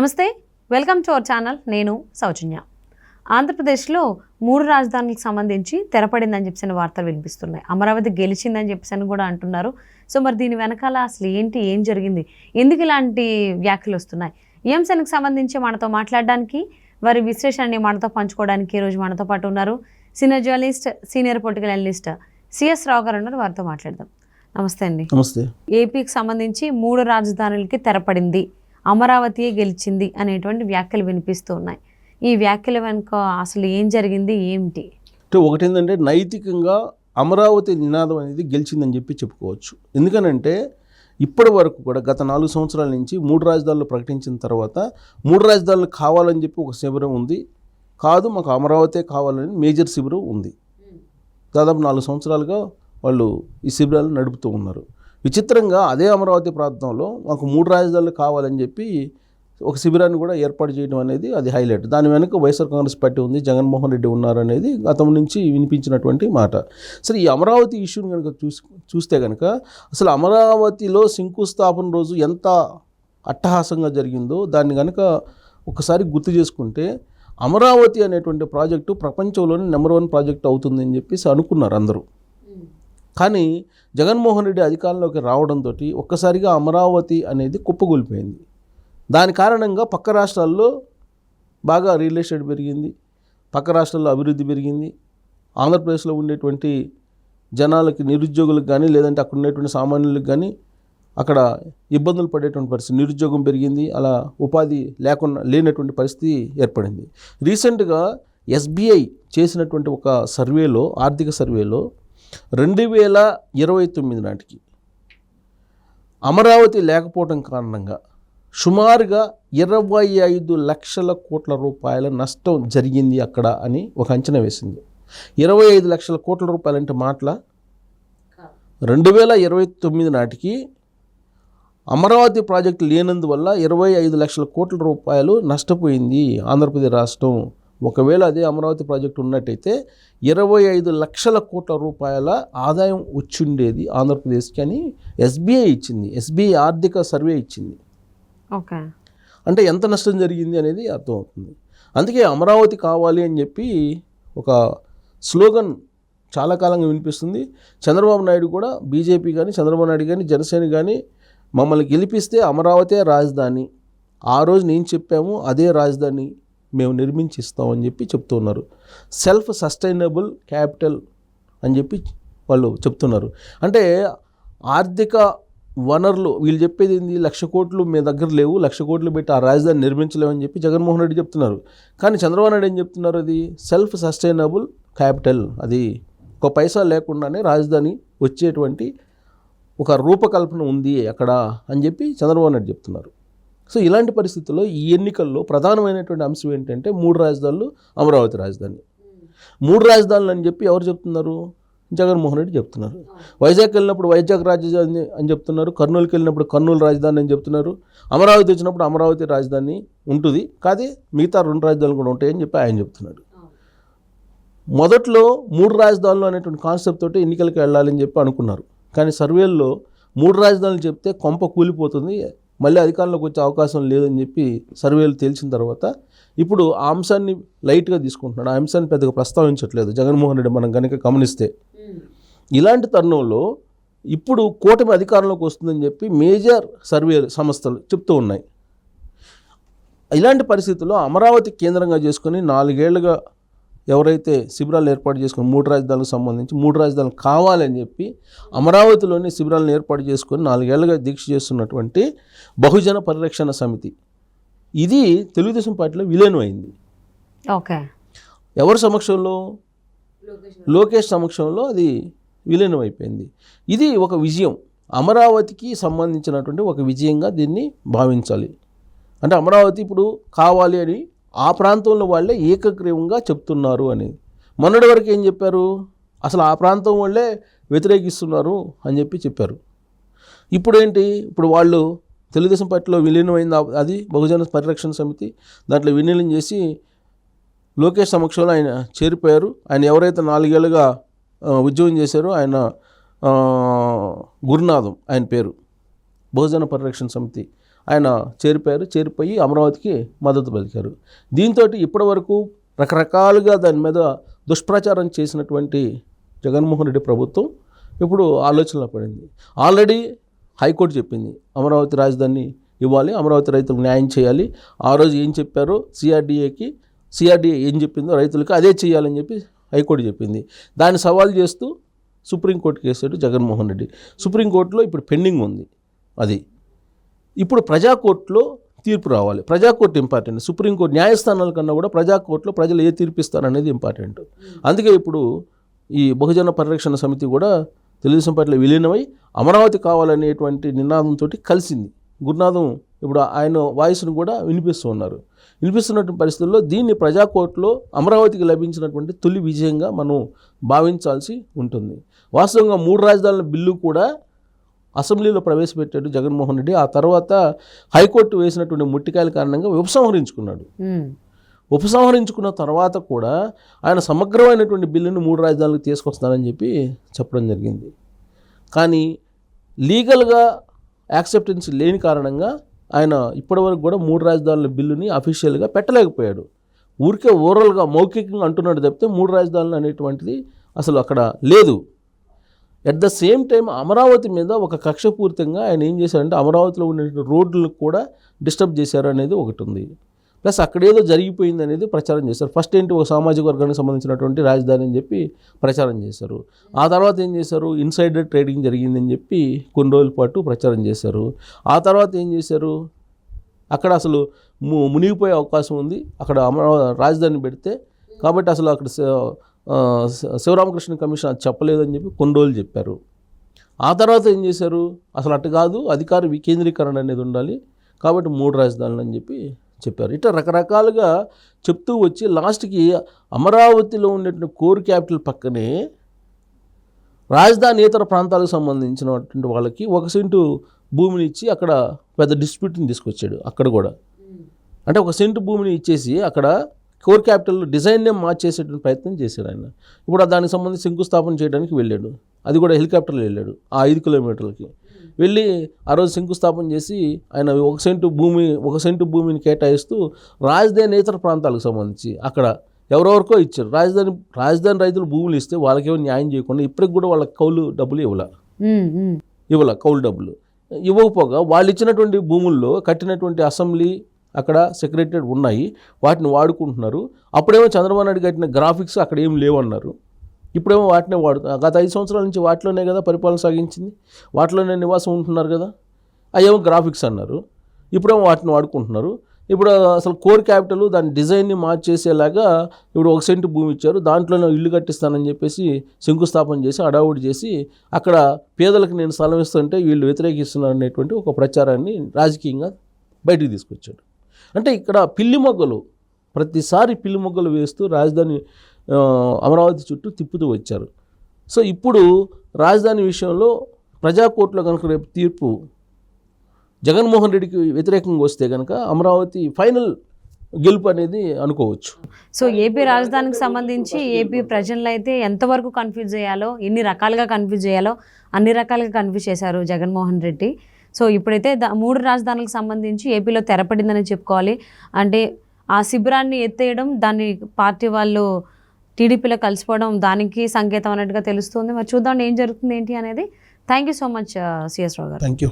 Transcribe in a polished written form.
నమస్తే, welcome to our channel. నేను సౌజన్య. ఆంధ్రప్రదేశ్లో 3 రాజధానులకు సంబంధించి తెరపడిందని చెప్పిన వార్తలు వినిపిస్తున్నాయి. అమరావతి గెలిచిందని చెప్పేసి కూడా అంటున్నారు. సో మరి దీని వెనకాల అసలు ఏం జరిగింది, ఎందుకు ఇలాంటి వ్యాఖ్యలు వస్తున్నాయి, ఈ అంశానికి సంబంధించి మనతో మాట్లాడడానికి, వారి విశ్లేషణని మనతో పంచుకోవడానికి ఈరోజు మనతో పాటు ఉన్నారు senior journalist, senior political analyst CS Rao గారు ఉన్నారు. వారితో మాట్లాడదాం. నమస్తే అండి. నమస్తే. ఏపీకి సంబంధించి 3 రాజధానులకి తెరపడింది, అమరావతియే గెలిచింది అనేటువంటి వ్యాఖ్యలు వినిపిస్తూ ఉన్నాయి. ఈ వ్యాఖ్యల వెనుక అసలు ఏం జరిగింది, ఏమిటి? అంటే ఒకటి ఏంటంటే, నైతికంగా అమరావతి నినాదం అనేది గెలిచిందని చెప్పి చెప్పుకోవచ్చు. ఎందుకనంటే ఇప్పటి వరకు కూడా గత 4 సంవత్సరాల నుంచి 3 రాజధానులు ప్రకటించిన తర్వాత 3 రాజధానులు కావాలని చెప్పి ఒక శిబిరం ఉంది, కాదు మాకు అమరావతి కావాలని మేజర్ శిబిరం ఉంది. దాదాపు 4 సంవత్సరాలుగా వాళ్ళు ఈ శిబిరాలు నడుపుతూ ఉన్నారు. విచిత్రంగా అదే అమరావతి ప్రాంతంలో మాకు 3 రాజధానులు కావాలని చెప్పి ఒక శిబిరాన్ని కూడా ఏర్పాటు చేయడం అనేది అది హైలైట్. దాని వెనుక వైఎస్ఆర్ కాంగ్రెస్ పార్టీ ఉంది, జగన్మోహన్ రెడ్డి ఉన్నారనేది గతం నుంచి వినిపించినటువంటి మాట. సరే, ఈ అమరావతి ఇష్యూని కనుక చూస్తే కనుక అసలు అమరావతిలో శంకుస్థాపన రోజు ఎంత అట్టహాసంగా జరిగిందో దాన్ని కనుక ఒకసారి గుర్తు చేసుకుంటే, అమరావతి అనేటువంటి ప్రాజెక్టు ప్రపంచంలోనే నెంబర్ 1 ప్రాజెక్టు అవుతుందని చెప్పేసి అనుకున్నారు అందరూ. కానీ జగన్మోహన్ రెడ్డి అధికారంలోకి రావడంతో ఒక్కసారిగా అమరావతి అనేది కుప్పగూలిపోయింది. దాని కారణంగా పక్క రాష్ట్రాల్లో బాగా రియల్ ఎస్టేట్ పెరిగింది, పక్క రాష్ట్రాల్లో అభివృద్ధి పెరిగింది. ఆంధ్రప్రదేశ్లో ఉండేటువంటి జనాలకి, నిరుద్యోగులకు కానీ, లేదంటే అక్కడ ఉండేటువంటి సామాన్యులకు కానీ అక్కడ ఇబ్బందులు పడేటువంటి పరిస్థితి, నిరుద్యోగం పెరిగింది, అలా ఉపాధి లేనటువంటి పరిస్థితి ఏర్పడింది. రీసెంట్గా ఎస్బీఐ చేసినటువంటి ఒక సర్వేలో, ఆర్థిక సర్వేలో 2029 నాటికి అమరావతి లేకపోవడం కారణంగా సుమారుగా 25 లక్షల కోట్ల రూపాయల నష్టం జరిగింది అక్కడ అని ఒక అంచనా వేసింది. 25 లక్షల కోట్ల రూపాయలు అంటే మాటల 2029 నాటికి అమరావతి ప్రాజెక్టు లేనందువల్ల 25 లక్షల కోట్ల రూపాయలు నష్టపోయింది ఆంధ్రప్రదేశ్ రాష్ట్రం. ఒకవేళ అదే అమరావతి ప్రాజెక్టు ఉన్నట్టయితే 25 లక్షల కోట్ల రూపాయల ఆదాయం వచ్చిండేది ఆంధ్రప్రదేశ్కి అని ఎస్బీఐ ఇచ్చింది. ఎస్బీఐ ఆర్థిక సర్వే ఇచ్చింది. ఓకే, అంటే ఎంత నష్టం జరిగింది అనేది అర్థమవుతుంది. అందుకే అమరావతి కావాలి అని చెప్పి ఒక స్లోగన్ చాలా కాలంగా వినిపిస్తుంది. చంద్రబాబు నాయుడు కూడా, బీజేపీ కానీ, చంద్రబాబు నాయుడు కానీ, జనసేన కానీ మమ్మల్ని గెలిపిస్తే అమరావతి రాజధాని, ఆ రోజు నేను చెప్పాము అదే రాజధాని మేము నిర్మించి ఇస్తామని చెప్పి చెప్తూ ఉన్నారు. సెల్ఫ్ సస్టైనబుల్ క్యాపిటల్ అని చెప్పి వాళ్ళు చెప్తున్నారు. అంటే ఆర్థిక వనరులు వీళ్ళు చెప్పేది ఏంది, 1,00,000 కోట్లు మీ దగ్గర లేవు, 1,00,000 కోట్లు పెట్టి ఆ రాజధాని నిర్మించలేమని చెప్పి జగన్మోహన్ రెడ్డి చెప్తున్నారు. కానీ చంద్రబాబు నాయుడు ఏం చెప్తున్నారు, అది సెల్ఫ్ సస్టైనబుల్ క్యాపిటల్, అది ఒక పైసా లేకుండానే రాజధాని వచ్చేటువంటి ఒక రూపకల్పన ఉంది అక్కడ అని చెప్పి చంద్రబాబు నాయుడు చెప్తున్నారు. సో ఇలాంటి పరిస్థితుల్లో ఈ ఎన్నికల్లో ప్రధానమైనటువంటి అంశం ఏంటంటే 3 రాజధానులు, అమరావతి రాజధాని. 3 రాజధానులు అని చెప్పి ఎవరు చెప్తున్నారు, జగన్మోహన్ రెడ్డి చెప్తున్నారు. వైజాగ్ వెళ్ళినప్పుడు వైజాగ్ రాజధాని అని చెప్తున్నారు, కర్నూలుకి వెళ్ళినప్పుడు కర్నూలు రాజధాని అని చెప్తున్నారు, అమరావతి వచ్చినప్పుడు అమరావతి రాజధాని ఉంటుంది, కాదే మిగతా 2 రాజధానులు కూడా ఉంటాయని చెప్పి ఆయన చెప్తున్నాడు. మొదట్లో 3 రాజధానులు అనేటువంటి కాన్సెప్ట్ తోటి ఎన్నికలకు వెళ్ళాలని చెప్పి అనుకున్నారు. కానీ సర్వేల్లో 3 రాజధానులు చెప్తే కొంప కూలిపోతుంది, మళ్ళీ అధికారంలోకి వచ్చే అవకాశం లేదని చెప్పి సర్వేలు తేల్చిన తర్వాత ఇప్పుడు ఆ అంశాన్ని లైట్గా తీసుకుంటున్నాడు. ఆ అంశాన్ని పెద్దగా ప్రస్తావించట్లేదు జగన్మోహన్ రెడ్డి మనం కనుక గమనిస్తే. ఇలాంటి తరుణంలో ఇప్పుడు కూటమి అధికారంలోకి వస్తుందని చెప్పి మేజర్ సర్వే సంస్థలు చెప్తూ ఉన్నాయి. ఇలాంటి పరిస్థితుల్లో అమరావతి కేంద్రంగా చేసుకొని 4 ఏళ్లుగా ఎవరైతే శిబిరాలు ఏర్పాటు చేసుకుని 3 రాజధానులకు సంబంధించి 3 రాజధానులు కావాలని చెప్పి అమరావతిలోని శిబిరాలను ఏర్పాటు చేసుకొని 4 ఏళ్లుగా దీక్ష చేస్తున్నటువంటి బహుజన పరిరక్షణ సమితి, ఇది తెలుగుదేశం పార్టీలో విలీనం అయింది. ఓకే, ఎవరి సమక్షంలో? లోకేష్ సమక్షంలో అది విలీనం అయిపోయింది. ఇది ఒక విజయం, అమరావతికి సంబంధించినటువంటి ఒక విజయంగా దీన్ని భావించాలి. అంటే అమరావతి ఇప్పుడు కావాలి అని ఆ ప్రాంతంలో వాళ్ళే ఏకగ్రీవంగా చెప్తున్నారు అని. మొన్నటి వరకు ఏం చెప్పారు, అసలు ఆ ప్రాంతం వాళ్ళే వ్యతిరేకిస్తున్నారు అని చెప్పి చెప్పారు. ఇప్పుడు ఏంటి, ఇప్పుడు వాళ్ళు తెలుగుదేశం పార్టీలో విలీనమైంది, అది బహుజన పరిరక్షణ సమితి, దాంట్లో విలీనం చేసి లోకేష్ సమక్షంలో ఆయన చేరిపోయారు. ఆయన ఎవరైతే 4 ఏళ్ళుగా ఉద్యోగం చేశారో ఆయన గురునాథం ఆయన పేరు, బహుజన పరిరక్షణ సమితి ఆయన చేరిపోయి అమరావతికి మద్దతు పలికారు. దీంతో ఇప్పటి వరకు రకరకాలుగా దాని మీద దుష్ప్రచారం చేసినటువంటి జగన్మోహన్ రెడ్డి ప్రభుత్వం ఇప్పుడు ఆలోచనలో పడింది. ఆల్రెడీ హైకోర్టు చెప్పింది అమరావతి రాజధాని ఇవ్వాలి, అమరావతి రైతులకు న్యాయం చేయాలి. ఆ రోజు ఏం చెప్పారో సిఆర్డీఏ ఏం చెప్పిందో రైతులకు అదే చేయాలని చెప్పి హైకోర్టు చెప్పింది. దాన్ని సవాల్ చేస్తూ సుప్రీంకోర్టుకి వేసాడు జగన్మోహన్ రెడ్డి. సుప్రీంకోర్టులో ఇప్పుడు పెండింగ్ ఉంది. అది ఇప్పుడు ప్రజాకోర్టులో తీర్పు రావాలి. ప్రజాకోర్టు ఇంపార్టెంట్. సుప్రీంకోర్టు న్యాయస్థానాల కన్నా కూడా ప్రజాకోర్టులో ప్రజలు ఏ తీర్పు ఇస్తారనేది ఇంపార్టెంట్. అందుకే ఇప్పుడు ఈ బహుజన పరిరక్షణ సమితి కూడా తెలుగుదేశం పార్టీలో విలీనమై అమరావతి కావాలనేటువంటి నినాదంతో కలిసింది. గురునాథం ఇప్పుడు ఆయన వాయిస్ను కూడా వినిపిస్తున్నటువంటి పరిస్థితుల్లో దీన్ని ప్రజాకోర్టులో అమరావతికి లభించినటువంటి తొలి విజయంగా మనం భావించాల్సి ఉంటుంది. వాస్తవంగా 3 రాజధానుల బిల్లు కూడా అసెంబ్లీలో ప్రవేశపెట్టాడు జగన్మోహన్ రెడ్డి. ఆ తర్వాత హైకోర్టు వేసినటువంటి ముట్టికాయల కారణంగా ఉపసంహరించుకున్న తర్వాత కూడా ఆయన సమగ్రమైనటువంటి బిల్లును 3 రాజధానులకు తీసుకొస్తానని చెప్పి చెప్పడం జరిగింది. కానీ లీగల్గా యాక్సెప్టెన్స్ లేని కారణంగా ఆయన ఇప్పటివరకు కూడా 3 రాజధానుల బిల్లుని అఫీషియల్గా పెట్టలేకపోయాడు. ఊరికే ఓరల్గా మౌఖికంగా అంటున్నాడు తప్పితే 3 రాజధానులు అనేటువంటిది అసలు అక్కడ లేదు. At the same time Amaravati మీద ఒక కక్షపూరితంగా ఆయన ఏం చేశారంటే అమరావతిలో ఉండే రోడ్లను కూడా డిస్టర్బ్ చేశారు అనేది ఒకటి ఉంది. ప్లస్ అక్కడేదో జరిగిపోయింది అనేది ప్రచారం చేశారు. ఫస్ట్ ఏంటి ఒక సామాజిక వర్గానికి సంబంధించినటువంటి రాజధాని అని చెప్పి ప్రచారం చేశారు. ఆ తర్వాత ఏం చేశారు, ఇన్సైడర్ ట్రేడింగ్ జరిగిందని చెప్పి కొన్ని రోజుల పాటు ప్రచారం చేశారు. ఆ తర్వాత ఏం చేశారు, అక్కడ అసలు మునిగిపోయే అవకాశం ఉంది అక్కడ రాజధాని పెడితే, కాబట్టి అసలు అక్కడ శివరామకృష్ణ కమిషన్ అది చెప్పలేదని చెప్పి కొన్ని రోజులు చెప్పారు. ఆ తర్వాత ఏం చేశారు, అసలు అటు కాదు అధికార వికేంద్రీకరణ అనేది ఉండాలి కాబట్టి 3 రాజధానులు అని చెప్పి చెప్పారు. ఇట్లా రకరకాలుగా చెప్తూ వచ్చి లాస్ట్కి అమరావతిలో ఉండేటువంటి కోర్ క్యాపిటల్ పక్కనే రాజధానేతర ప్రాంతాలకు సంబంధించినటువంటి వాళ్ళకి 1 సెంటు భూమిని ఇచ్చి అక్కడ పెద్ద డిస్ప్యూట్ని తీసుకొచ్చాడు. అక్కడ కూడా అంటే 1 సెంటు భూమిని ఇచ్చేసి అక్కడ కోర్ క్యాపిటల్ డిజైన్నే మార్చేసేటువంటి ప్రయత్నం చేశాడు ఆయన. ఇప్పుడు దానికి సంబంధించి శంకుస్థాపన చేయడానికి వెళ్ళాడు. అది కూడా హెలికాప్టర్లో వెళ్ళాడు. ఆ 5 కిలోమీటర్లకి వెళ్ళి ఆ రోజు శంకుస్థాపన చేసి ఆయన 1 సెంటు భూమిని కేటాయిస్తూ రాజధానేతర ప్రాంతాలకు సంబంధించి అక్కడ ఎవరెవరికో ఇచ్చారు. రాజధాని రైతులు భూములు ఇస్తే వాళ్ళకేమో న్యాయం చేయకుండా ఇప్పటికి కూడా వాళ్ళకి కౌలు డబ్బులు కౌలు డబ్బులు ఇవ్వకపోగా వాళ్ళు ఇచ్చినటువంటి భూముల్లో కట్టినటువంటి అసెంబ్లీ అక్కడ సెక్రటరియట్ ఉన్నాయి, వాటిని వాడుకుంటున్నారు. అప్పుడేమో చంద్రబాబు నాయుడు కట్టిన గ్రాఫిక్స్ అక్కడ ఏం లేవన్నారు. ఇప్పుడేమో వాటినే గత 5 సంవత్సరాల నుంచి వాటిలోనే కదా పరిపాలన సాగించింది, వాటిలోనే నివాసం ఉంటున్నారు కదా, అవేమో గ్రాఫిక్స్ అన్నారు. ఇప్పుడేమో వాటిని వాడుకుంటున్నారు. ఇప్పుడు అసలు కోర్ క్యాపిటల్ దాని డిజైన్ని మార్చేసేలాగా ఇప్పుడు 1 సెంటు భూమి ఇచ్చారు, దాంట్లోనే ఇల్లు కట్టిస్తానని చెప్పేసి శంకుస్థాపన చేసి అడావుడి చేసి అక్కడ పేదలకు నేను స్థలం ఇస్తుంటే వీళ్ళు వ్యతిరేకిస్తున్నారు అనేటువంటి ఒక ప్రచారాన్ని రాజకీయంగా బయటికి తీసుకొచ్చాడు. అంటే ఇక్కడ ప్రతిసారి పిల్లి మొగ్గలు వేస్తూ రాజధాని అమరావతి చుట్టూ తిప్పుతూ వచ్చారు. సో ఇప్పుడు రాజధాని విషయంలో ప్రజాకోర్టులో కనుక రేపు తీర్పు జగన్మోహన్ రెడ్డికి వ్యతిరేకంగా వస్తే కనుక అమరావతి ఫైనల్ గెలుపు అనేది అనుకోవచ్చు. సో ఏపీ రాజధానికి సంబంధించి ఏపీ ప్రజలను అయితే ఎంతవరకు కన్ఫ్యూజ్ చేయాలో, ఎన్ని రకాలుగా కన్ఫ్యూజ్ చేయాలో అన్ని రకాలుగా కన్ఫ్యూజ్ చేశారు జగన్మోహన్ రెడ్డి. సో ఇప్పుడైతే 3 రాజధానులకు సంబంధించి ఏపీలో తెరపడిందని చెప్పుకోవాలి. అంటే ఆ శిబిరాన్ని ఎత్తేయడం, దాన్ని పార్టీ వాళ్ళు టీడీపీలో కలిసిపోవడం దానికి సంకేతం అన్నట్టుగా తెలుస్తుంది. మరి చూద్దాం ఏం జరుగుతుంది ఏంటి అనేది. Thank you so much CS Rao గారు. Thank you.